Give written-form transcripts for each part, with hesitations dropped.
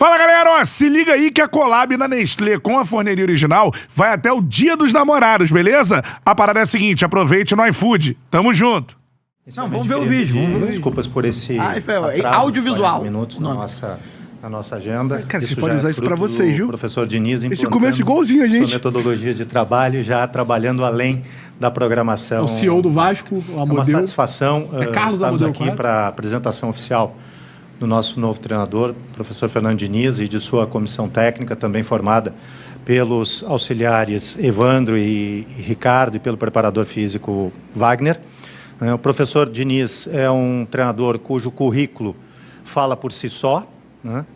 Fala, galera, ó, se liga aí que a collab na Nestlé com a Forneria Original vai até o Dia dos Namorados, beleza? A parada é a seguinte, aproveite no iFood. Tamo junto. Não, vamos ver o vídeo. Desculpas por esse audiovisual. minutos na nossa agenda. Cara, você pode usar isso pra vocês, viu? Professor Diniz Esse começo igualzinho a gente. Sua metodologia de trabalho, já trabalhando além da programação. O CEO do Vasco, o Amodeu. É uma satisfação Carlos estarmos Amodeu, aqui para a apresentação oficial do nosso novo treinador, professor Fernando Diniz, e de sua comissão técnica, também formada pelos auxiliares Evandro e Ricardo, e pelo preparador físico Wagner. O professor Diniz é um treinador cujo currículo fala por si só, né?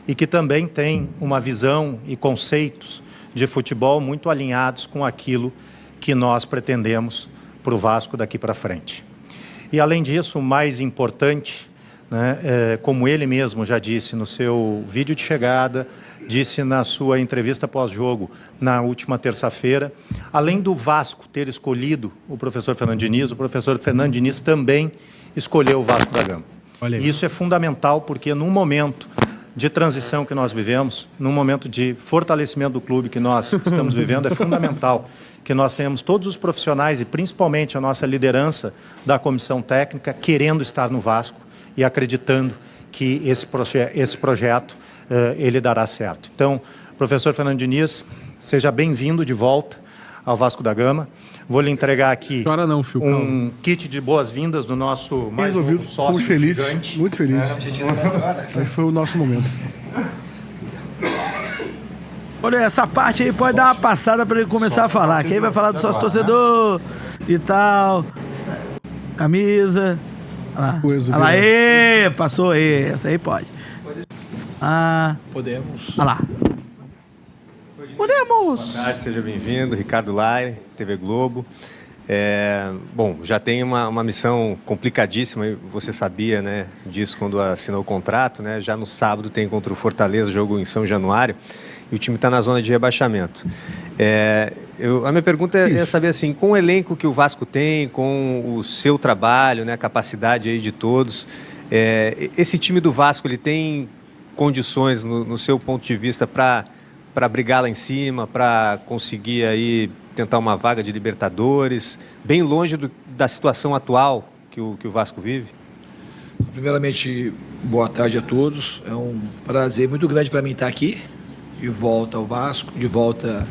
E que também tem uma visão e conceitos de futebol muito alinhados com aquilo que nós pretendemos para o Vasco daqui para frente. E, além disso, o mais importante, né, como ele mesmo já disse no seu vídeo de chegada, disse na sua entrevista pós-jogo na última terça-feira, além do Vasco ter escolhido o professor Fernando Diniz, o professor Fernando Diniz também escolheu o Vasco da Gama. E isso é fundamental porque num momento de transição que nós vivemos, num momento de fortalecimento do clube que nós estamos vivendo, é fundamental que nós tenhamos todos os profissionais e principalmente a nossa liderança da comissão técnica querendo estar no Vasco e acreditando que esse projeto ele dará certo. Então, professor Fernando Diniz, seja bem-vindo de volta ao Vasco da Gama. Vou lhe entregar aqui um kit de boas-vindas do nosso mais novo sócio. Muito feliz, gigante. muito feliz. Esse foi o nosso momento. Olha, essa parte aí pode dar uma passada para ele começar a falar, que aí vai falar do sócio torcedor e tal, camisa. Olha lá, passou aí, essa aí pode. Podemos. Olha lá. Podemos! Boa tarde, seja bem-vindo. Ricardo Lai, TV Globo. Bom, já tem uma missão complicadíssima, você sabia, né, disso quando assinou o contrato, né? Já no sábado tem contra o Fortaleza, jogo em São Januário, e o time está na zona de rebaixamento. A minha pergunta é saber, assim, com o elenco que o Vasco tem, com o seu trabalho, né, a capacidade aí de todos, esse time do Vasco, ele tem condições, no seu ponto de vista, para brigar lá em cima, para conseguir aí tentar uma vaga de Libertadores, bem longe da situação atual que o Vasco vive? Primeiramente, boa tarde a todos. É um prazer muito grande para mim estar aqui, de volta ao Vasco, de volta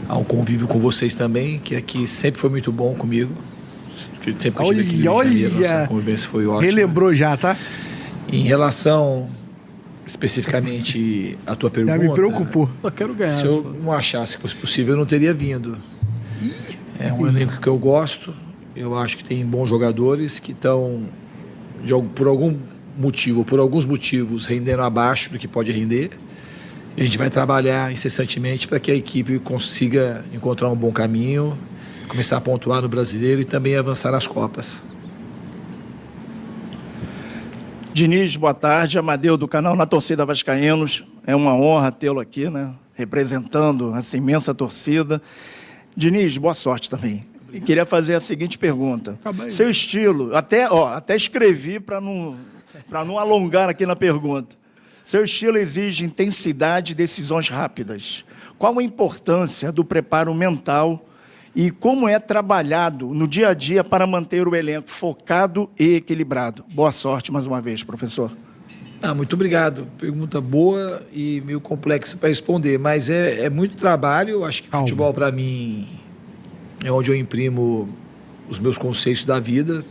ao convívio com vocês também, que aqui sempre foi muito bom comigo. Sempre que eu estive aqui em Janeiro, nossa convivência foi ótima. Relembrou já, tá? Em relação especificamente à tua pergunta... Já me preocupou. Só quero ganhar. Se eu não achasse que fosse possível, eu não teria vindo. É um elenco que eu gosto. Eu acho que tem bons jogadores que estão, por algum motivo, por alguns motivos, rendendo abaixo do que pode render. E a gente vai trabalhar incessantemente para que a equipe consiga encontrar um bom caminho, começar a pontuar no Brasileiro e também avançar nas Copas. Diniz, boa tarde. Amadeu, do canal Na Torcida Vascaínos. É uma honra tê-lo aqui, né? Representando essa imensa torcida. Diniz, boa sorte também. E queria fazer a seguinte pergunta. Seu estilo, até escrevi para não alongar aqui na pergunta. Seu estilo exige intensidade e decisões rápidas. Qual a importância do preparo mental e como é trabalhado no dia a dia para manter o elenco focado e equilibrado? Boa sorte mais uma vez, professor. Muito obrigado. Pergunta boa e meio complexa para responder, mas é muito trabalho. Eu acho que futebol, para mim, é onde eu imprimo os meus conceitos da vida.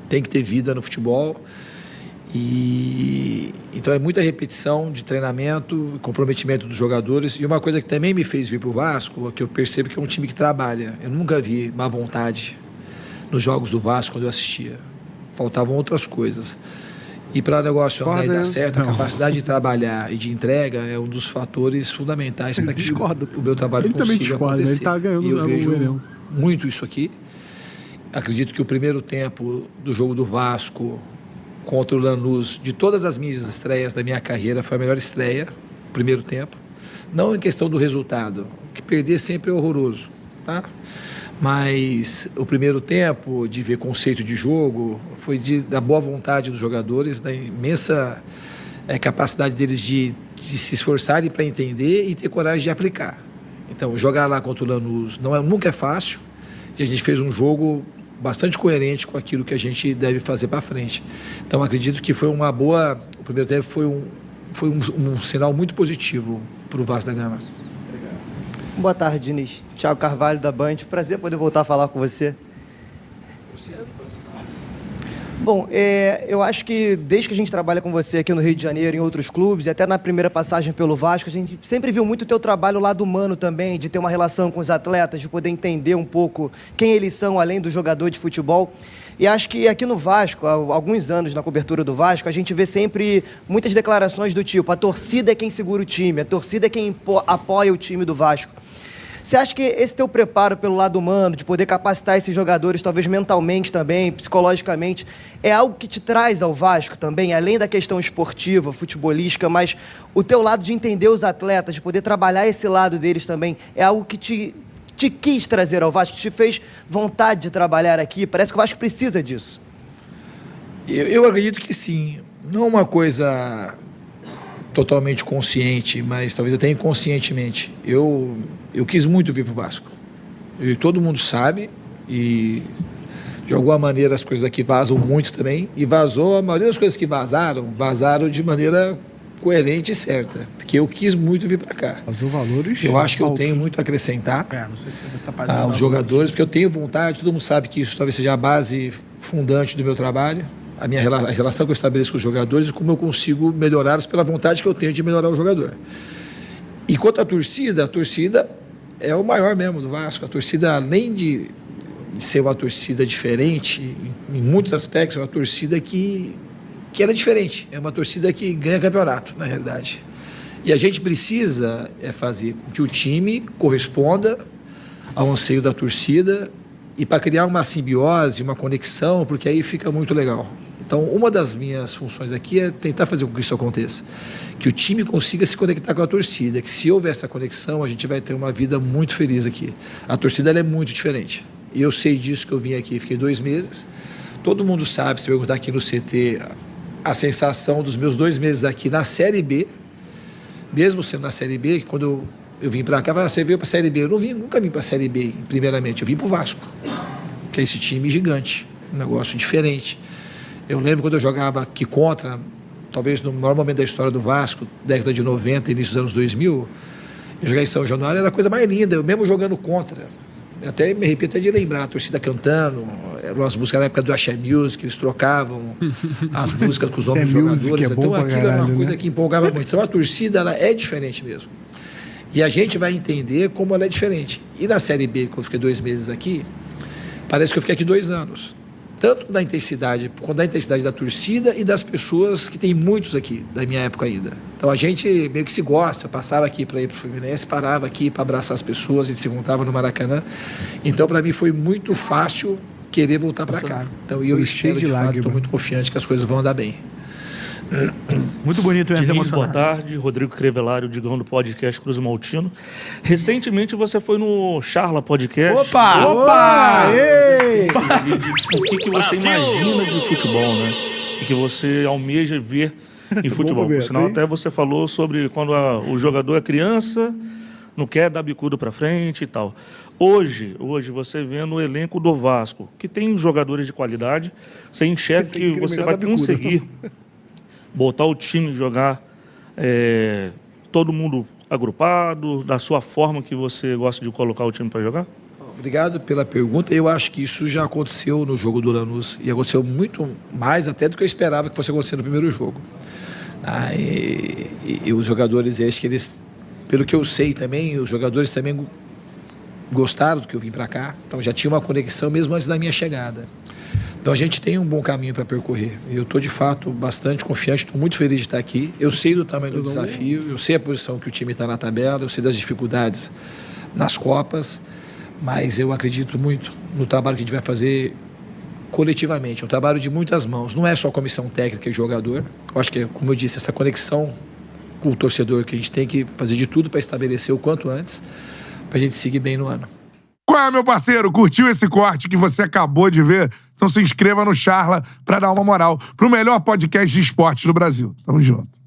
Tem que ter vida no futebol. Então é muita repetição de treinamento, comprometimento dos jogadores. E uma coisa que também me fez vir para o Vasco é que eu percebo que é um time que trabalha. Eu nunca vi má vontade nos jogos do Vasco quando eu assistia. Faltavam outras coisas. E para o negócio andar e dar certo, a capacidade de trabalhar e de entrega é um dos fatores fundamentais para que o meu trabalho consiga acontecer. Ele tá ganhando, e eu vejo muito isso aqui. Acredito que o primeiro tempo do jogo do Vasco contra o Lanús, de todas as minhas estreias da minha carreira, foi a melhor estreia, primeiro tempo. Não em questão do resultado, que perder sempre é horroroso, tá? Mas o primeiro tempo, de ver conceito de jogo, foi da boa vontade dos jogadores, da imensa é a capacidade deles de se esforçarem para entender e ter coragem de aplicar. Então, jogar lá contra o Lanús nunca é fácil, e a gente fez um jogo bastante coerente com aquilo que a gente deve fazer para frente. Então, acredito que foi uma boa... O primeiro tempo foi um sinal muito positivo para o Vasco da Gama. Boa tarde, Diniz. Thiago Carvalho, da Band. Prazer poder voltar a falar com você. Bom, eu acho que desde que a gente trabalha com você aqui no Rio de Janeiro, em outros clubes, e até na primeira passagem pelo Vasco, a gente sempre viu muito o teu trabalho lá do humano também, de ter uma relação com os atletas, de poder entender um pouco quem eles são, além do jogador de futebol. E acho que aqui no Vasco, há alguns anos na cobertura do Vasco, a gente vê sempre muitas declarações do tipo: a torcida é quem segura o time, a torcida é quem apoia o time do Vasco. Você acha que esse teu preparo pelo lado humano, de poder capacitar esses jogadores, talvez mentalmente também, psicologicamente, é algo que te traz ao Vasco também, além da questão esportiva, futebolística, mas o teu lado de entender os atletas, de poder trabalhar esse lado deles também, é algo que te quis trazer ao Vasco, que te fez vontade de trabalhar aqui? Parece que o Vasco precisa disso. Eu acredito que sim. Não uma coisa totalmente consciente, mas talvez até inconscientemente. Eu quis muito vir para o Vasco. E todo mundo sabe, e de alguma maneira as coisas aqui vazam muito também, e a maioria das coisas que vazaram de maneira coerente e certa, porque eu quis muito vir para cá. Vazou valores. Eu acho que eu tenho muito a acrescentar Não sei se essa aos jogadores, porque eu tenho vontade, todo mundo sabe que isso talvez seja a base fundante do meu trabalho, a relação que eu estabeleço com os jogadores e como eu consigo melhorá-los pela vontade que eu tenho de melhorar o jogador. E quanto à torcida é o maior mesmo do Vasco. A torcida, além de ser uma torcida diferente, em muitos aspectos, é uma torcida que ela é diferente. É uma torcida que ganha campeonato, na realidade. E a gente precisa fazer com que o time corresponda ao anseio da torcida e para criar uma simbiose, uma conexão, porque aí fica muito legal. Então, uma das minhas funções aqui é tentar fazer com que isso aconteça. Que o time consiga se conectar com a torcida, que se houver essa conexão, a gente vai ter uma vida muito feliz aqui. A torcida ela é muito diferente. E eu sei disso, que eu vim aqui, fiquei 2 meses. Todo mundo sabe, se perguntar aqui no CT, a sensação dos meus 2 meses aqui na Série B, mesmo sendo na Série B, que quando eu vim para cá, você veio para a Série B. Eu nunca vim para a Série B, primeiramente. Eu vim para o Vasco, que é esse time gigante, um negócio diferente. Eu lembro quando eu jogava aqui contra, talvez no maior momento da história do Vasco, década de 90, início dos anos 2000, eu joguei em São Januário, era a coisa mais linda, eu mesmo jogando contra. Eu até me arrepio até de lembrar, a torcida cantando, eram as músicas na época do Axé Music, eles trocavam as músicas com os outros jogadores, então aquilo era uma coisa que empolgava muito. Então a torcida ela é diferente mesmo. E a gente vai entender como ela é diferente. E na Série B, quando eu fiquei 2 meses aqui, parece que eu fiquei aqui 2 anos. Tanto da intensidade, quanto da intensidade da torcida e das pessoas, que tem muitos aqui, da minha época ainda. Então a gente meio que se gosta, eu passava aqui para ir para o Fluminense, parava aqui para abraçar as pessoas, a gente se juntava no Maracanã. Então para mim foi muito fácil querer voltar para cá. Então eu espero, de fato, estou muito confiante que as coisas vão andar bem. Muito bonito essa Diniz, emoção. boa tarde. Rodrigo Crevelário, Digão do podcast Cruz Maltino. Recentemente você foi no Charla Podcast. Opa! O que você imagina de futebol, né? O que você almeja ver em futebol? Por sinal, até você falou sobre quando o jogador é criança, não quer dar bicudo pra frente e tal. Hoje você vendo o elenco do Vasco, que tem jogadores de qualidade, você enxerga que você vai conseguir botar o time jogar todo mundo agrupado, da sua forma que você gosta de colocar o time para jogar? Obrigado pela pergunta. Eu acho que isso já aconteceu no jogo do Lanús, e aconteceu muito mais até do que eu esperava que fosse acontecer no primeiro jogo. E os jogadores, acho que eles, pelo que eu sei também, os jogadores também gostaram do que eu vim para cá, então já tinha uma conexão mesmo antes da minha chegada. Então a gente tem um bom caminho para percorrer. Eu estou de fato bastante confiante, estou muito feliz de estar aqui. Eu sei do tamanho do desafio, eu sei a posição que o time está na tabela, eu sei das dificuldades nas Copas, mas eu acredito muito no trabalho que a gente vai fazer coletivamente, um trabalho de muitas mãos. Não é só comissão técnica e jogador. Eu acho que, como eu disse, essa conexão com o torcedor que a gente tem que fazer de tudo para estabelecer o quanto antes, para a gente seguir bem no ano. Qual é, meu parceiro? Curtiu esse corte que você acabou de ver? Então se inscreva no Charla pra dar uma moral pro melhor podcast de esportes do Brasil. Tamo junto.